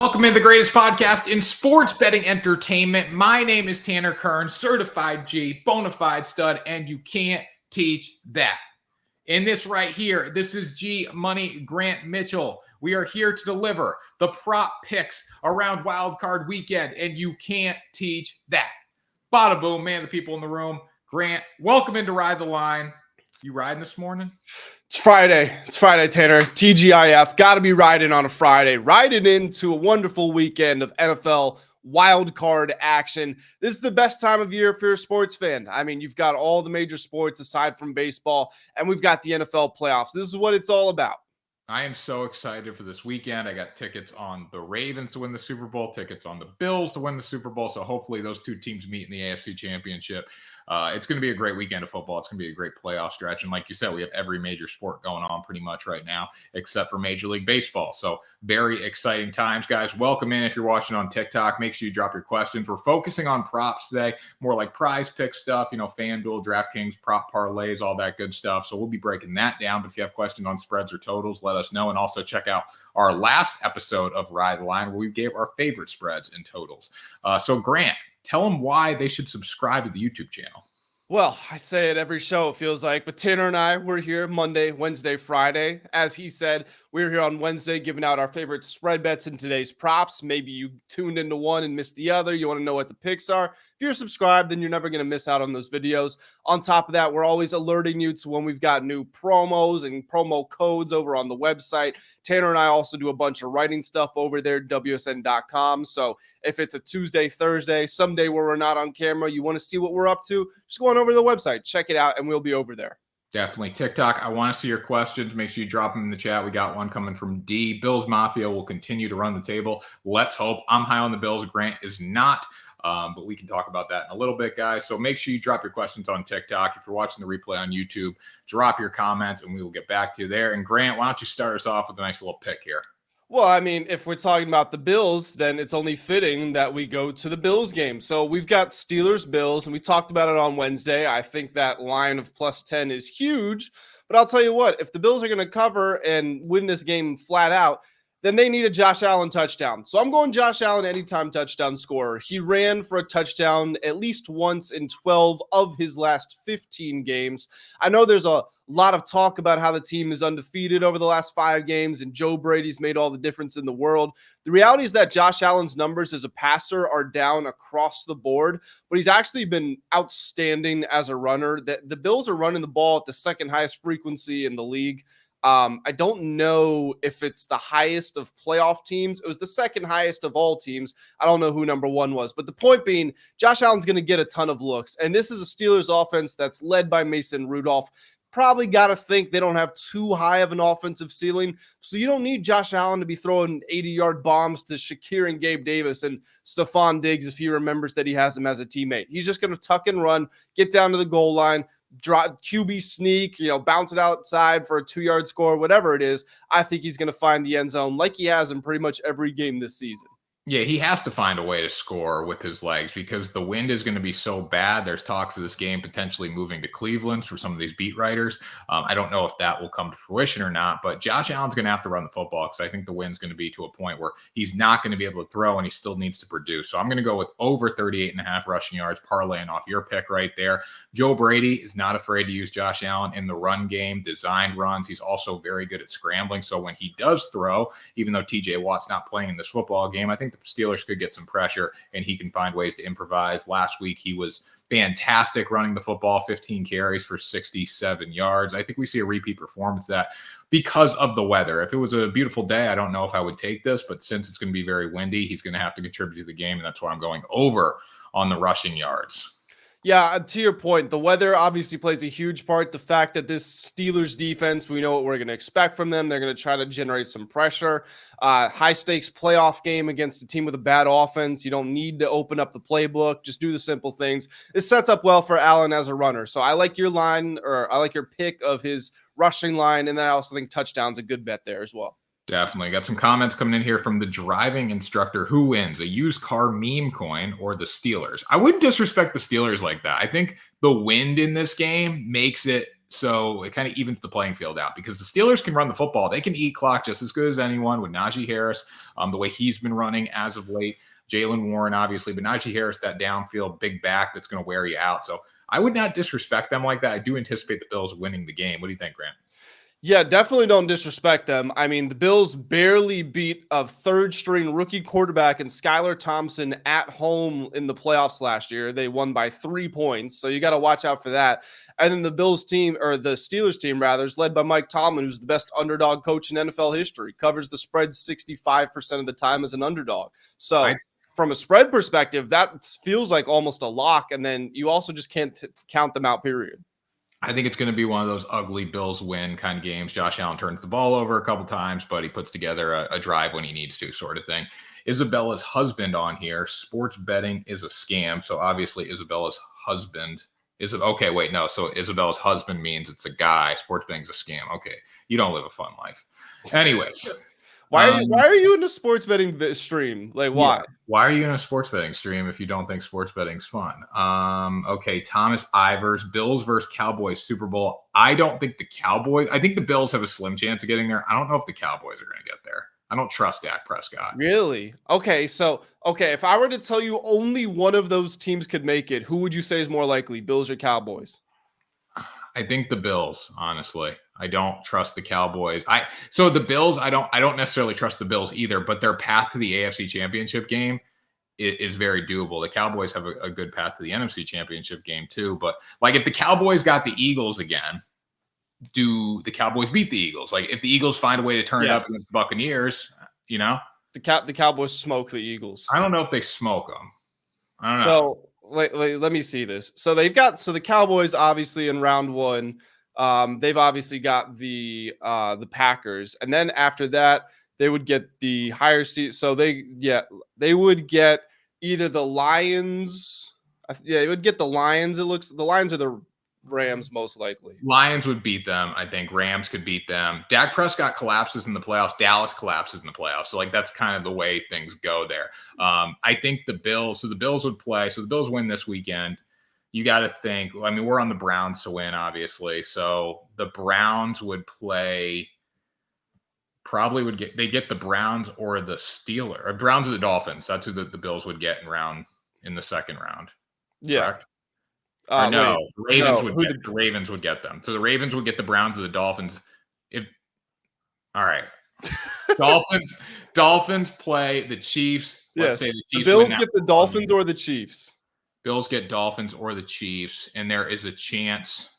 Welcome to the greatest podcast in sports betting entertainment. My name is Tanner Kern, certified G, bona fide stud, and you can't teach that. In this right here, this is G Money Grant Mitchell. We are here to deliver the prop picks around Wild Card Weekend, and you can't teach that. Bada boom, man, the people in the room. Grant, welcome into Ride the Line. You riding this morning? It's Friday, Tanner. TGIF. Got to be riding on a Friday. Riding into a wonderful weekend of NFL wild card action. This is the best time of year for a sports fan. I mean, you've got all the major sports aside from baseball, and we've got the NFL playoffs. This is what it's all about. I am so excited for this weekend. I got tickets on the Ravens to win the Super Bowl, tickets on the Bills to win the Super Bowl. So hopefully those two teams meet in the AFC Championship. It's going to be a great weekend of football. It's going to be a great playoff stretch. And like you said, we have every major sport going on pretty much right now, except for Major League Baseball. So very exciting times, guys. Welcome in. If you're watching on TikTok, make sure you drop your questions. We're focusing on props today, more like prize pick stuff, FanDuel, DraftKings, prop parlays, all that good stuff. So we'll be breaking that down. But if you have questions on spreads or totals, let us know. And also check out our last episode of Ride the Line, where we gave our favorite spreads and totals. So Grant, tell them why they should subscribe to the YouTube channel. Well, I say it every show, it feels like, but Tanner and I, we're here Monday, Wednesday, Friday. As he said, we're here on Wednesday giving out our favorite spread bets in today's props. Maybe you tuned into one and missed the other. You want to know what the picks are. If you're subscribed, then you're never going to miss out on those videos. On top of that, we're always alerting you to when we've got new promos and promo codes over on the website. Tanner and I also do a bunch of writing stuff over there, WSN.com. So if it's a Tuesday, Thursday, someday where we're not on camera, you want to see what we're up to, just go on over to the website, check it out, and we'll be over there. Definitely. TikTok, I want to see your questions. Make sure you drop them in the chat. We got one coming from D. Bills Mafia will continue to run the table. Let's hope. I'm high on the Bills. Grant is not. But we can talk about that in a little bit, guys. So make sure you drop your questions on TikTok. If you're watching the replay on YouTube, drop your comments, and we will get back to you there. And Grant, why don't you start us off with a nice little pick here? Well, I mean, if we're talking about the Bills, then it's only fitting that we go to the Bills game. So we've got Steelers-Bills, and we talked about it on Wednesday. I think that line of +10 is huge. But I'll tell you what, if the Bills are going to cover and win this game flat out, then they need a Josh Allen touchdown. So I'm going Josh Allen anytime touchdown scorer. He ran for a touchdown at least once in 12 of his last 15 games. I know there's a lot of talk about how the team is undefeated over the last 5 games and Joe Brady's made all the difference in the world. The reality is that Josh Allen's numbers as a passer are down across the board, but he's actually been outstanding as a runner. The Bills are running the ball at the second highest frequency in the league. I don't know if it's the highest of playoff teams. It was the second highest of all teams. I don't know who number 1 was. But the point being, Josh Allen's going to get a ton of looks. And this is a Steelers offense that's led by Mason Rudolph. Probably got to think they don't have too high of an offensive ceiling. So you don't need Josh Allen to be throwing 80-yard bombs to Shakir and Gabe Davis and Stephon Diggs if he remembers that he has him as a teammate. He's just going to tuck and run, get down to the goal line, drop QB sneak, bounce it outside for a 2-yard score, whatever it is. I think he's going to find the end zone like he has in pretty much every game this season. Yeah, he has to find a way to score with his legs because the wind is going to be so bad. There's talks of this game potentially moving to Cleveland for some of these beat writers. I don't know if that will come to fruition or not, but Josh Allen's going to have to run the football because I think the wind's going to be to a point where he's not going to be able to throw and he still needs to produce. So I'm going to go with over 38.5 rushing yards, parlaying off your pick right there. Joe Brady is not afraid to use Josh Allen in the run game, designed runs. He's also very good at scrambling. So when he does throw, even though TJ Watt's not playing in this football game, I think the Steelers could get some pressure and he can find ways to improvise. Last week, he was fantastic running the football, 15 carries for 67 yards. I think we see a repeat performance that because of the weather. If it was a beautiful day, I don't know if I would take this, but since it's going to be very windy, he's going to have to contribute to the game. And that's why I'm going over on the rushing yards. Yeah, to your point, the weather obviously plays a huge part. The fact that this Steelers defense, we know what we're going to expect from them. They're going to try to generate some pressure. High-stakes playoff game against a team with a bad offense. You don't need to open up the playbook. Just do the simple things. It sets up well for Allen as a runner. So I like your line, or I like your pick of his rushing line, and then I also think touchdown's a good bet there as well. Definitely. Got some comments coming in here from the driving instructor. Who wins, a used car meme coin or the Steelers? I wouldn't disrespect the Steelers like that. I think the wind in this game makes it So it kind of evens the playing field out because the Steelers can run the football. They can eat clock just as good as anyone with Najee Harris, the way he's been running as of late. Jalen Warren, obviously, but Najee Harris, that downfield big back that's going to wear you out. So I would not disrespect them like that. I do anticipate the Bills winning the game. What do you think, Grant? Yeah, definitely don't disrespect them. I mean, the Bills barely beat a third-string rookie quarterback and Skylar Thompson at home in the playoffs last year. They won by 3 points, so you got to watch out for that. And then the Bills team, or the Steelers team rather, is led by Mike Tomlin, who's the best underdog coach in NFL history. Covers the spread 65% of the time as an underdog. So from a spread perspective, that feels like almost a lock. And then you also just can't count them out, period. I think it's going to be one of those ugly Bills win kind of games. Josh Allen turns the ball over a couple times, but he puts together a drive when he needs to, sort of thing. Isabella's husband on here. Sports betting is a scam. So obviously Isabella's husband is okay. Wait, no. So Isabella's husband means it's a guy. Sports betting is a scam. Okay, you don't live a fun life. Anyways. Why are you in a sports betting stream? Like, why? Yeah. Why are you in a sports betting stream if you don't think sports betting's fun? Okay, Thomas Ivers, Bills versus Cowboys Super Bowl. I don't think the Cowboys. I think the Bills have a slim chance of getting there. I don't know if the Cowboys are going to get there. I don't trust Dak Prescott. Really? Okay, so if I were to tell you only one of those teams could make it, who would you say is more likely, Bills or Cowboys? I think the Bills, honestly. I don't trust the Cowboys. So the Bills, I don't necessarily trust the Bills either, but their path to the AFC Championship game is very doable. The Cowboys have a good path to the NFC Championship game too. But like if the Cowboys got the Eagles again, do the Cowboys beat the Eagles? Like if the Eagles find a way to turn it up against the Buccaneers, you know? The Cowboys smoke the Eagles. I don't know if they smoke them. I don't know. So let me see this. So the Cowboys obviously in round one. They've obviously got the Packers, and then after that they would get the higher seed. So they would get either the Lions. They would get the Lions. It looks the Lions are the Rams most likely. Lions would beat them. I think Rams could beat them. Dak Prescott collapses in the playoffs. Dallas collapses in the playoffs. So like that's kind of the way things go there. I think the Bills. So the Bills would play. So the Bills win this weekend. You got to think, I mean, we're on the Browns to win, obviously. So the Browns would play, they get the Browns or the Steelers, or Browns or the Dolphins. That's who the Bills would get in the second round. Yeah. Correct? The Ravens would get them. So the Ravens would get the Browns or the Dolphins. All right. Dolphins play the Chiefs. Let's say the Chiefs. The Bills get the Dolphins or the Chiefs. Bills get Dolphins or the Chiefs, and there is a chance.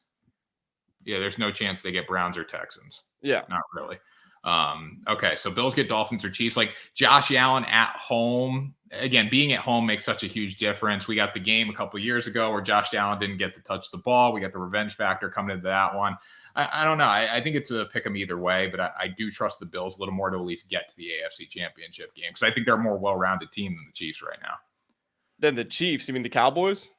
Yeah, there's no chance they get Browns or Texans. Yeah. Not really. Okay, so Bills get Dolphins or Chiefs. Like Josh Allen at home. Again, being at home makes such a huge difference. We got the game a couple years ago where Josh Allen didn't get to touch the ball. We got the revenge factor coming into that one. I don't know. I think it's a pick 'em either way, but I do trust the Bills a little more to at least get to the AFC Championship game because I think they're a more well-rounded team than the Chiefs right now. Then the Chiefs? You mean the Cowboys?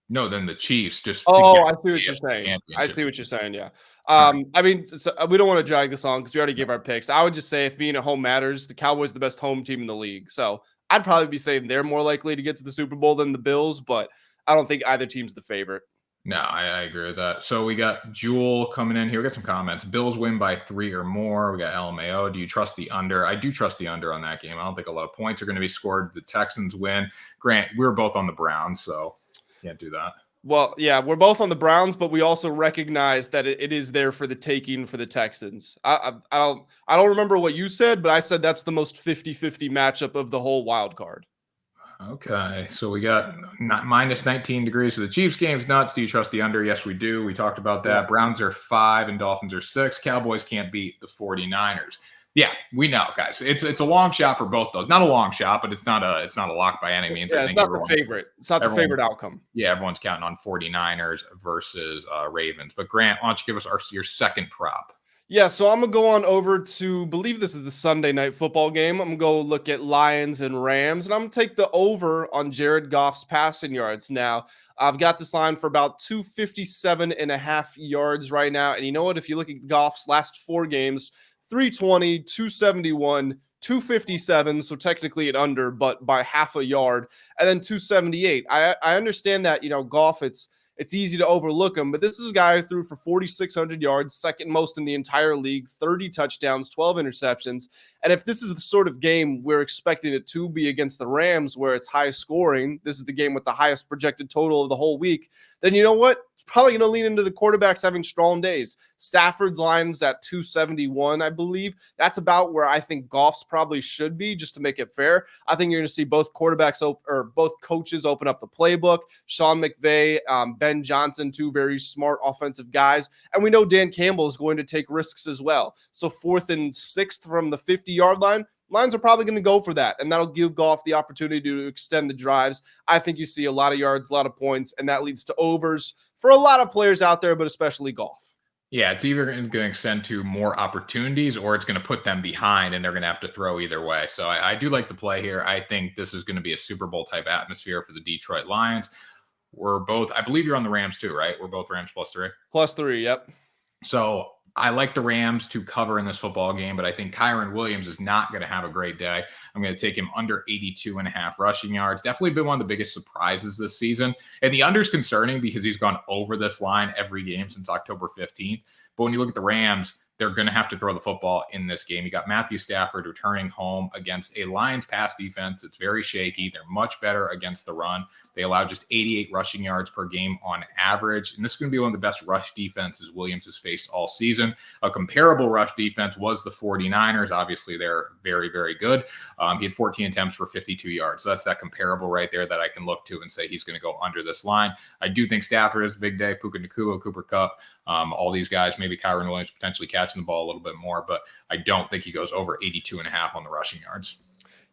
No, then the Chiefs. I see what you're saying. I see what you're saying. Yeah. I mean, we don't want to drag this on because we already gave our picks. I would just say if being at home matters, the Cowboys are the best home team in the league. So I'd probably be saying they're more likely to get to the Super Bowl than the Bills, but I don't think either team's the favorite. No, I agree with that. So we got Jewel coming in here. We got some comments. Bills win by 3 or more. We got LMAO. Do you trust the under? I do trust the under on that game. I don't think a lot of points are going to be scored. The Texans win. Grant, we were both on the Browns, so can't do that. Well, yeah, we're both on the Browns, but we also recognize that it is there for the taking for the Texans. I don't remember what you said, but I said that's the most 50-50 matchup of the whole wild card. Okay, so we got minus 19 degrees. So the Chiefs game's nuts. Do you trust the under? Yes, we do. We talked about that. Yeah. Browns are 5 and Dolphins are 6. Cowboys can't beat the 49ers. Yeah, we know, guys. It's a long shot for both those. Not a long shot, but it's not a lock by any means. Yeah, it's not the favorite. It's not the favorite outcome. Yeah, everyone's counting on 49ers versus Ravens. But Grant, why don't you give us your second prop? Yeah, so I'm going to go on over to, believe this is the Sunday night football game. I'm going to go look at Lions and Rams, and I'm going to take the over on Jared Goff's passing yards. Now, I've got this line for about 257.5 yards right now. And you know what? If you look at Goff's last 4 games, 320, 271, 257, so technically an under, but by half a yard, and then 278. I understand that, Goff, it's it's easy to overlook him. But this is a guy who threw for 4,600 yards, second most in the entire league, 30 touchdowns, 12 interceptions. And if this is the sort of game we're expecting it to be against the Rams, where it's high scoring, this is the game with the highest projected total of the whole week, then you know what? It's probably going to lean into the quarterbacks having strong days. Stafford's line's at 271, I believe. That's about where I think Goff's probably should be, just to make it fair. I think you're going to see both quarterbacks or both coaches open up the playbook. Sean McVay, Ben Johnson, two very smart offensive guys. And we know Dan Campbell is going to take risks as well. So 4th and 6th from the 50-yard line, Lions are probably going to go for that, and that'll give Goff the opportunity to extend the drives. I think you see a lot of yards, a lot of points, and that leads to overs for a lot of players out there, but especially Goff. Yeah, it's either going to extend to more opportunities or it's going to put them behind and they're going to have to throw either way. So I do like the play here. I think this is going to be a Super Bowl type atmosphere for the Detroit Lions. We're both, I believe you're on the Rams too, right? We're both Rams +3. +3, yep. So I like the Rams to cover in this football game, but I think Kyren Williams is not going to have a great day. I'm going to take him under 82.5 rushing yards. Definitely been one of the biggest surprises this season. And the under is concerning because he's gone over this line every game since October 15th. But when you look at the Rams, they're going to have to throw the football in this game. You got Matthew Stafford returning home against a Lions pass defense that's very shaky. They're much better against the run. They allow just 88 rushing yards per game on average. And this is going to be one of the best rush defenses Williams has faced all season. A comparable rush defense was the 49ers. Obviously, they're very, very good. He had 14 attempts for 52 yards. So that's that comparable right there that I can look to and say he's going to go under this line. I do think Stafford is a big day. Puka Nacua, Cooper Kupp, all these guys, maybe Kyren Williams potentially catching the ball a little bit more, but I don't think he goes over 82.5 on the rushing yards.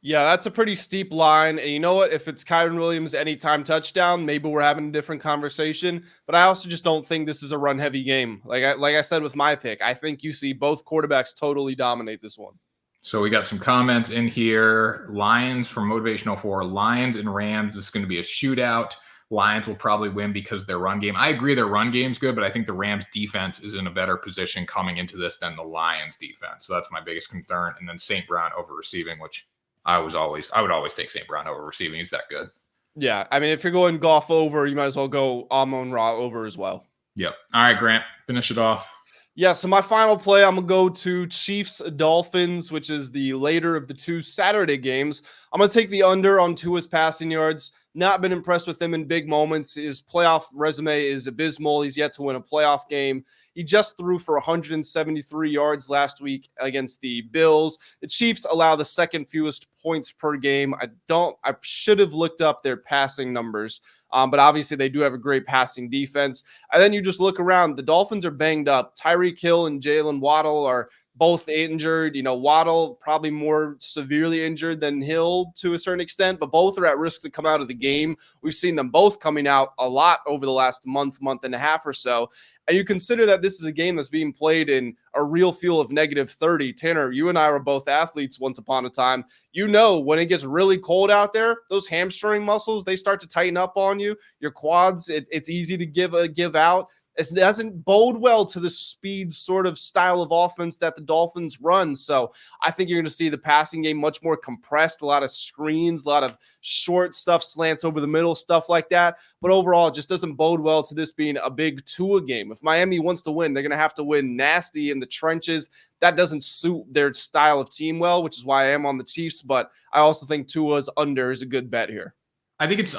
Yeah, that's a pretty steep line. And you know what? If it's Kyren Williams anytime touchdown, maybe we're having a different conversation. But I also just don't think this is a run-heavy game. Like I said with my pick, I think you see both quarterbacks totally dominate this one. So we got some comments in here. Lions from Motivational 4. Lions and Rams. This is going to be a shootout. Lions will probably win because their run game. I agree their run game's good, but I think the Rams defense is in a better position coming into this than the Lions defense. So that's my biggest concern. And then St. Brown over receiving, which I would always take St. Brown over receiving. He's that good. Yeah, I mean, if you're going Goff over, you might as well go Amon-Ra over as well. Yep. All right, Grant, finish it off. Yeah, so my final play, I'm going to go to Chiefs-Dolphins, which is the later of the two Saturday games. I'm going to take the under on Tua's passing yards. Not been impressed with him in big moments. His playoff resume is abysmal. He's yet to win a playoff game. He just threw for 173 yards last week against the Bills. The Chiefs allow the second fewest points per game. I should have looked up their passing numbers, but obviously they do have a great passing defense. And then you just look around. The Dolphins are banged up. Tyreek Hill and Jalen Waddle are both injured. You know, Waddle probably more severely injured than Hill to a certain extent, but both are at risk to come out of the game. We've seen them both coming out a lot over the last month and a half or so. And you consider that this is a game that's being played in a real feel of -30. Tanner, you and I were both athletes once upon a time. You know, when it gets really cold out there, those hamstring muscles, they start to tighten up on you. Your quads, it's easy to give out. It doesn't bode well to the speed sort of style of offense that the Dolphins run. So I think you're going to see the passing game much more compressed, a lot of screens, a lot of short stuff, slants over the middle, stuff like that. But overall, it just doesn't bode well to this being a big Tua game. If Miami wants to win, they're going to have to win nasty in the trenches. That doesn't suit their style of team well, which is why I am on the Chiefs. But I also think Tua's under is a good bet here. I think it's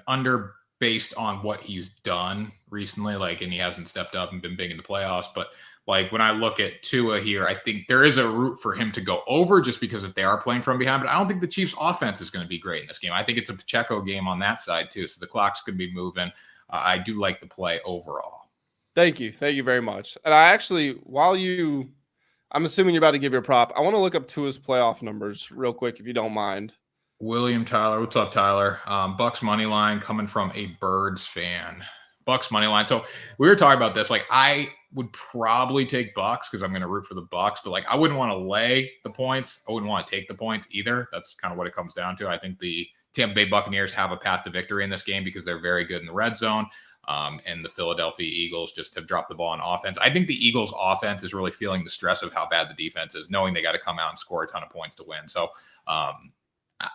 under based on what he's done recently, and he hasn't stepped up and been big in the playoffs. But when I look at Tua here, I think there is a route for him to go over just because if they are playing from behind. But I don't think the Chiefs' offense is going to be great in this game. I think it's a Pacheco game on that side too. So the clock's going to be moving. I do like the play overall. Thank you. Thank you very much. And I actually, I'm assuming you're about to give your prop. I want to look up Tua's playoff numbers real quick, if you don't mind. William Tyler. What's up, Tyler? Bucks money line coming from a Birds fan. Bucks money line. So we were talking about this. I would probably take Bucks because I'm going to root for the Bucks, but I wouldn't want to lay the points. I wouldn't want to take the points either. That's kind of what it comes down to. I think the Tampa Bay Buccaneers have a path to victory in this game because they're very good in the red zone. And the Philadelphia Eagles just have dropped the ball on offense. I think the Eagles offense is really feeling the stress of how bad the defense is, knowing they got to come out and score a ton of points to win. So,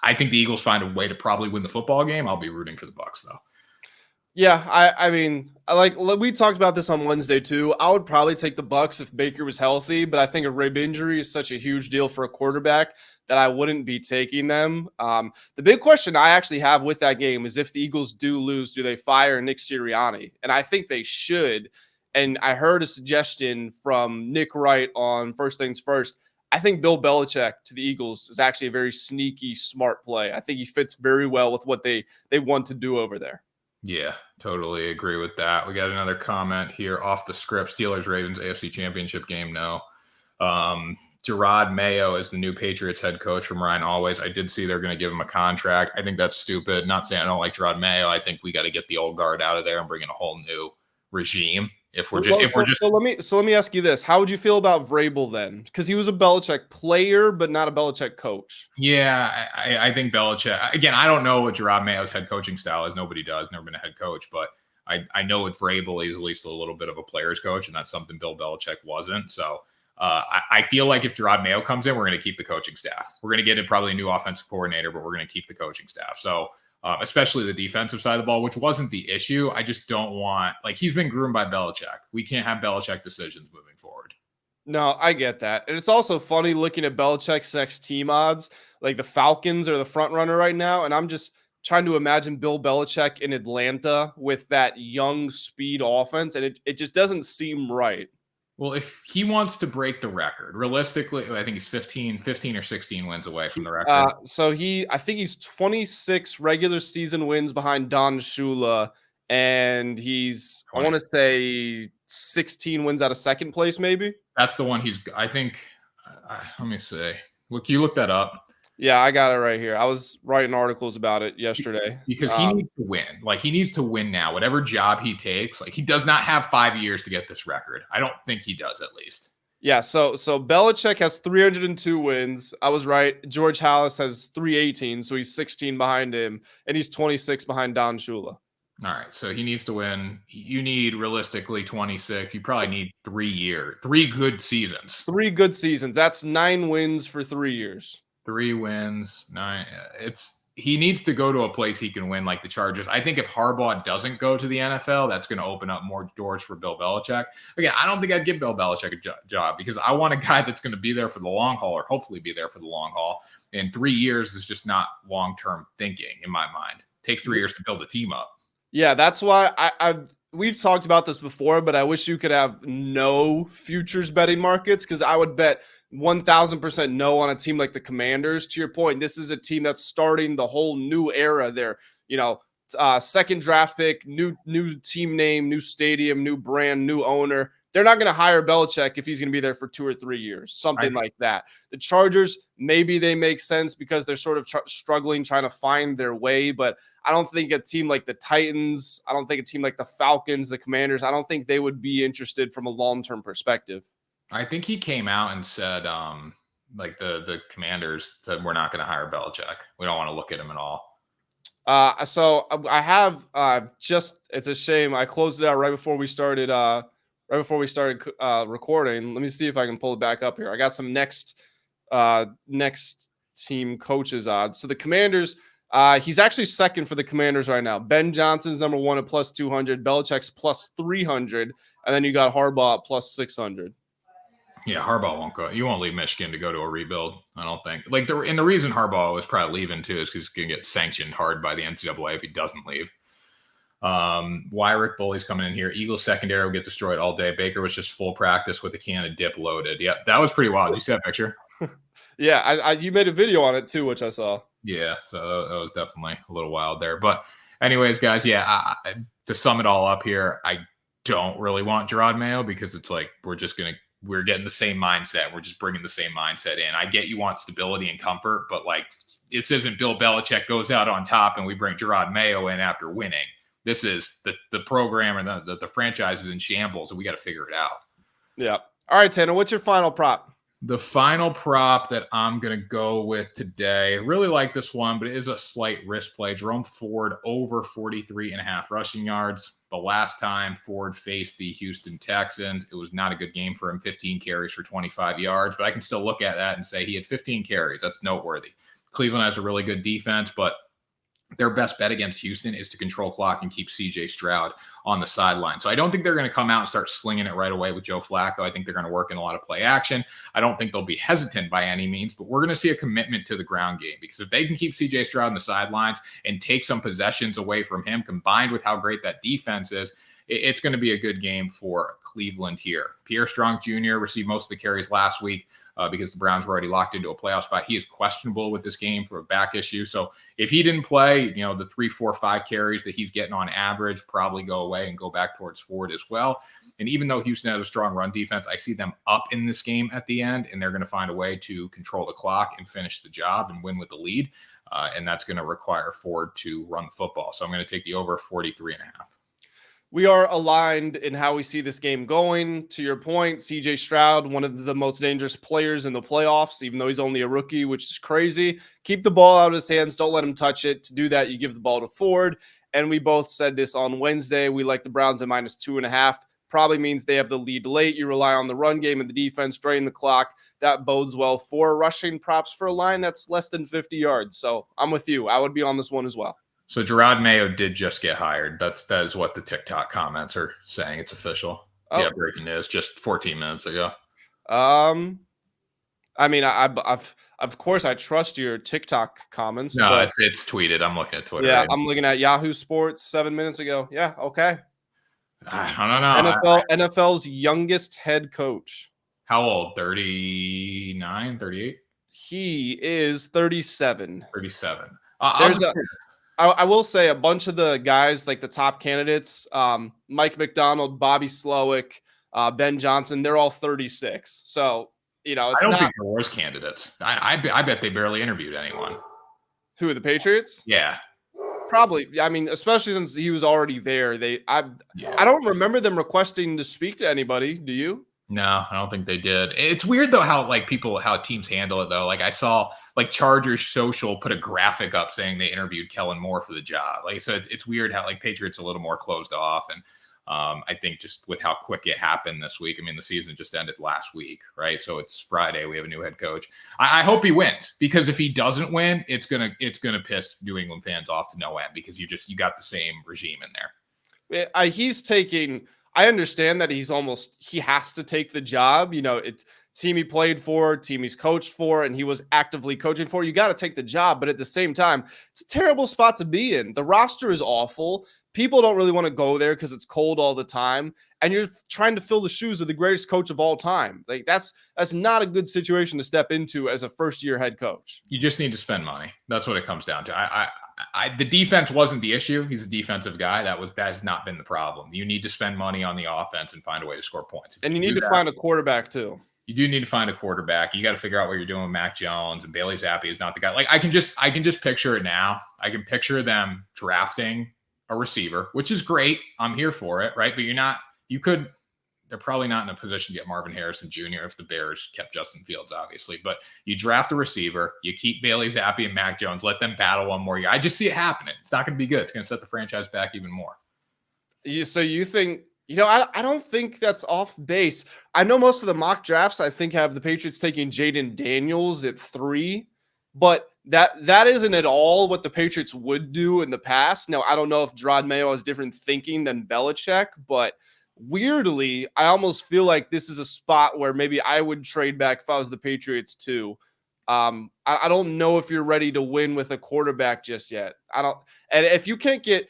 I think the Eagles find a way to probably win the football game. I'll be rooting for the Bucks though. Yeah, I mean, like we talked about this on Wednesday too. I would probably take the Bucks if Baker was healthy, but I think a rib injury is such a huge deal for a quarterback that I wouldn't be taking them. The big question I actually have with that game is if the Eagles do lose, do they fire Nick Sirianni? And I think they should. And I heard a suggestion from Nick Wright on First Things First. I think Bill Belichick to the Eagles is actually a very sneaky, smart play. I think he fits very well with what they want to do over there. Yeah, totally agree with that. We got another comment here off the script. Steelers Ravens AFC Championship game. No. Jerod Mayo is the new Patriots head coach from Ryan Always. I did see they're going to give him a contract. I think that's stupid. Not saying I don't like Jerod Mayo. I think we got to get the old guard out of there and bring in a whole new regime. Let me ask you this: how would you feel about Vrabel then? Because he was a Belichick player, but not a Belichick coach. Yeah, I think Belichick. Again, I don't know what Jerod Mayo's head coaching style is. Nobody does. Never been a head coach, but I know with Vrabel, he's at least a little bit of a player's coach, and that's something Bill Belichick wasn't. So I feel like if Jerod Mayo comes in, we're going to keep the coaching staff. We're going to get probably a new offensive coordinator, but we're going to keep the coaching staff. So especially the defensive side of the ball, which wasn't the issue. I just don't want, like, he's been groomed by Belichick. We can't have Belichick decisions moving forward. No, I get that. And it's also funny looking at Belichick's next team odds. Like the Falcons are the front runner right now. And I'm just trying to imagine Bill Belichick in Atlanta with that young speed offense. And it just doesn't seem right. Well, if he wants to break the record, realistically, I think he's 15 or 16 wins away from the record. I think he's 26 regular season wins behind Don Shula. And he's, 20. I want to say 16 wins out of second place, maybe. That's the one I think, let me see. Look, you look that up. Yeah, I got it right here. I was writing articles about it yesterday. Because he needs to win. Like, he needs to win now. Whatever job he takes, like, he does not have 5 years to get this record. I don't think he does, at least. Yeah, so Belichick has 302 wins. I was right. George Halas has 318, so he's 16 behind him, and he's 26 behind Don Shula. All right, so he needs to win. You need realistically 26. You probably need 3 good seasons. 3 good seasons. That's 9 wins for 3 years. 3 wins, 9. He needs to go to a place he can win, like the Chargers. I think if Harbaugh doesn't go to the NFL, that's going to open up more doors for Bill Belichick. Again, I don't think I'd give Bill Belichick a job because I want a guy that's going to be there for the long haul, or hopefully be there for the long haul. And 3 years is just not long-term thinking in my mind. It takes 3 years to build a team up. Yeah, that's why we've talked about this before, but I wish you could have no futures betting markets because I would bet 1,000% no on a team like the Commanders. To your point, this is a team that's starting the whole new era there. Second draft pick, new team name, new stadium, new brand, new owner. They're not going to hire Belichick if he's going to be there for 2 or 3 years, something like that. The Chargers, maybe they make sense because they're sort of struggling, trying to find their way. But I don't think a team like the Titans, I don't think a team like the Falcons, the Commanders, I don't think they would be interested from a long-term perspective. I think he came out and said, like the Commanders said, we're not going to hire Belichick. We don't want to look at him at all. So I have it's a shame. I closed it out right before we started recording. Let me see if I can pull it back up here. I got some next team coaches odds. So the Commanders, he's actually second for the Commanders right now. Ben Johnson's number 1 at plus 200. Belichick's plus 300. And then you got Harbaugh at plus 600. Yeah, Harbaugh won't go. You won't leave Michigan to go to a rebuild, I don't think. Like, the reason Harbaugh was probably leaving, too, is because he's going to get sanctioned hard by the NCAA if he doesn't leave. Wyrick Bully's coming in here. Eagles secondary will get destroyed all day. Baker was just full practice with a can of dip loaded. Yeah, that was pretty wild. Did you see that picture? Yeah, you made a video on it, too, which I saw. Yeah, so that was definitely a little wild there. But anyways, guys, yeah, to sum it all up here, I don't really want Jerod Mayo because it's like we're getting the same mindset. We're just bringing the same mindset in. I get you want stability and comfort, but like this isn't Bill Belichick goes out on top and we bring Jerod Mayo in after winning. This is the program and the franchise is in shambles and we got to figure it out. Yeah. All right, Tanner, what's your final prop? The final prop that I'm going to go with today, I really like this one, but it is a slight risk play. Jerome Ford over 43.5 rushing yards. The last time Ford faced the Houston Texans, it was not a good game for him, 15 carries for 25 yards, but I can still look at that and say he had 15 carries. That's noteworthy. Cleveland has a really good defense, but their best bet against Houston is to control clock and keep CJ Stroud on the sideline. So I don't think they're going to come out and start slinging it right away with Joe Flacco. I think they're going to work in a lot of play action. I don't think they'll be hesitant by any means, but we're going to see a commitment to the ground game, because if they can keep CJ Stroud on the sidelines and take some possessions away from him, combined with how great that defense is, it's going to be a good game for Cleveland here. Pierre Strong Jr. received most of the carries last week because the Browns were already locked into a playoff spot. He is questionable with this game for a back issue. So if he didn't play, the 3, 4, 5 carries that he's getting on average probably go away and go back towards Ford as well. And even though Houston has a strong run defense, I see them up in this game at the end, and they're going to find a way to control the clock and finish the job and win with the lead. And that's going to require Ford to run the football. So I'm going to take the over 43.5. We are aligned in how we see this game going. To your point, CJ Stroud, one of the most dangerous players in the playoffs, even though he's only a rookie, which is crazy. Keep the ball out of his hands. Don't let him touch it. To do that, you give the ball to Ford. And we both said this on Wednesday. We like the Browns at -2.5. Probably means they have the lead late. You rely on the run game and the defense, drain the clock. That bodes well for rushing props for a line that's less than 50 yards. So I'm with you. I would be on this one as well. So Jerod Mayo did just get hired. That is what the TikTok comments are saying. It's official. Oh. Yeah, breaking news just 14 minutes ago. I mean, I've of course I trust your TikTok comments. No, it's tweeted. I'm looking at Twitter. Yeah, right? I'm looking at Yahoo Sports 7 minutes ago. Yeah, okay. I don't know. NFL's youngest head coach. How old? 39, 38? He is 37. 37. I will say a bunch of the guys, like the top candidates, Mike McDonald, Bobby Slowick, Ben Johnson, they're all 36. So, it's I don't think there was candidates. I bet they barely interviewed anyone. Who are the Patriots? Yeah. Probably. I mean, especially since he was already there. I don't remember them requesting to speak to anybody. Do you? No, I don't think they did. It's weird though how teams handle it though. Like I saw Chargers social put a graphic up saying they interviewed Kellen Moore for the job. So it's weird how Patriots a little more closed off. And I think just with how quick it happened this week. I mean, the season just ended last week, right? So it's Friday. We have a new head coach. I hope he wins, because if he doesn't win, it's gonna piss New England fans off to no end, because you got the same regime in there. I understand that he has to take the job. It's team he played for, team he's coached for, and he was actively coaching for. You got to take the job. But at the same time, it's a terrible spot to be in. The roster is awful. People don't really want to go there because it's cold all the time. And you're trying to fill the shoes of the greatest coach of all time. That's not a good situation to step into as a first-year head coach. You just need to spend money. That's what it comes down to. The defense wasn't the issue. He's a defensive guy. That has not been the problem. You need to spend money on the offense and find a way to score points. And you need to find a quarterback too. You do need to find a quarterback. You got to figure out what you're doing with Mac Jones, and Bailey Zappi is not the guy. I can just picture it now. I can picture them drafting a receiver, which is great. I'm here for it, right? But they're probably not in a position to get Marvin Harrison Jr. if the Bears kept Justin Fields, obviously. But you draft a receiver, you keep Bailey Zappi and Mac Jones, let them battle one more year. I just see it happening. It's not going to be good. It's going to set the franchise back even more. So you think, I don't think that's off base. I know most of the mock drafts, I think, have the Patriots taking Jaden Daniels at 3, but that isn't at all what the Patriots would do in the past. Now, I don't know if Jerod Mayo has different thinking than Belichick, but weirdly, I almost feel like this is a spot where maybe I would trade back if I was the Patriots too. I don't know if you're ready to win with a quarterback just yet. And if you can't get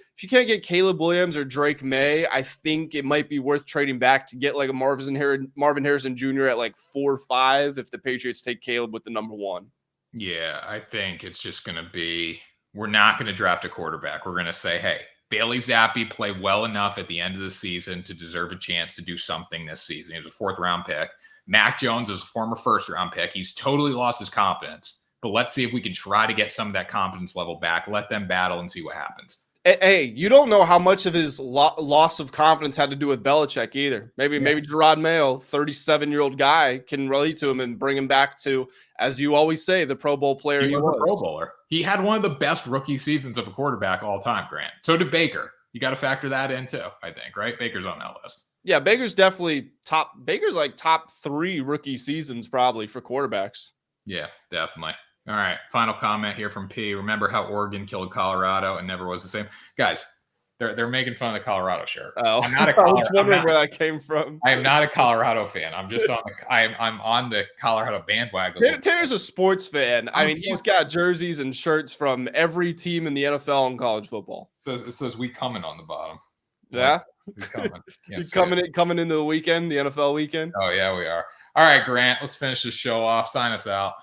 Caleb Williams or Drake May, I think it might be worth trading back to get a Marvin Harrison Jr. at 4 or 5 if the Patriots take Caleb with the number 1. Yeah, I think it's just going to be, we're not going to draft a quarterback. We're going to say, hey, Bailey Zappi played well enough at the end of the season to deserve a chance to do something this season. He was a 4th-round pick. Mac Jones is a former 1st-round pick. He's totally lost his confidence. But let's see if we can try to get some of that confidence level back. Let them battle and see what happens. Hey, you don't know how much of his loss of confidence had to do with Belichick either. Maybe Jerod Mayo, 37-year-old guy, can relate to him and bring him back to, as you always say, the Pro Bowl player he was. A Pro Bowler. He had one of the best rookie seasons of a quarterback all time, Grant. So did Baker. You got to factor that in too, I think, right? Baker's on that list. Yeah, Baker's definitely top 3 rookie seasons probably for quarterbacks. Yeah, definitely. All right. Final comment here from P. Remember how Oregon killed Colorado and never was the same? Guys, they're making fun of the Colorado shirt. Oh, I'm not a I was Colorado. wondering where that came from. I am not a Colorado fan. I'm just on the. I'm on the Colorado bandwagon. Tanner's a sports fan. I mean, he's got jerseys and shirts from every team in the NFL and college football. It says we coming on the bottom. Yeah, we coming. coming into the weekend, the NFL weekend. Oh yeah, we are. All right, Grant. Let's finish this show off. Sign us out.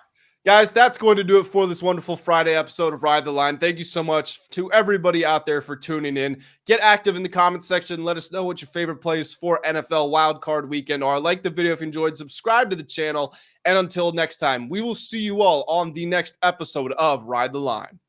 Guys, that's going to do it for this wonderful Friday episode of Ride the Line. Thank you so much to everybody out there for tuning in. Get active in the comment section. Let us know what your favorite plays for NFL Wildcard Weekend are. Like the video if you enjoyed. Subscribe to the channel. And until next time, we will see you all on the next episode of Ride the Line.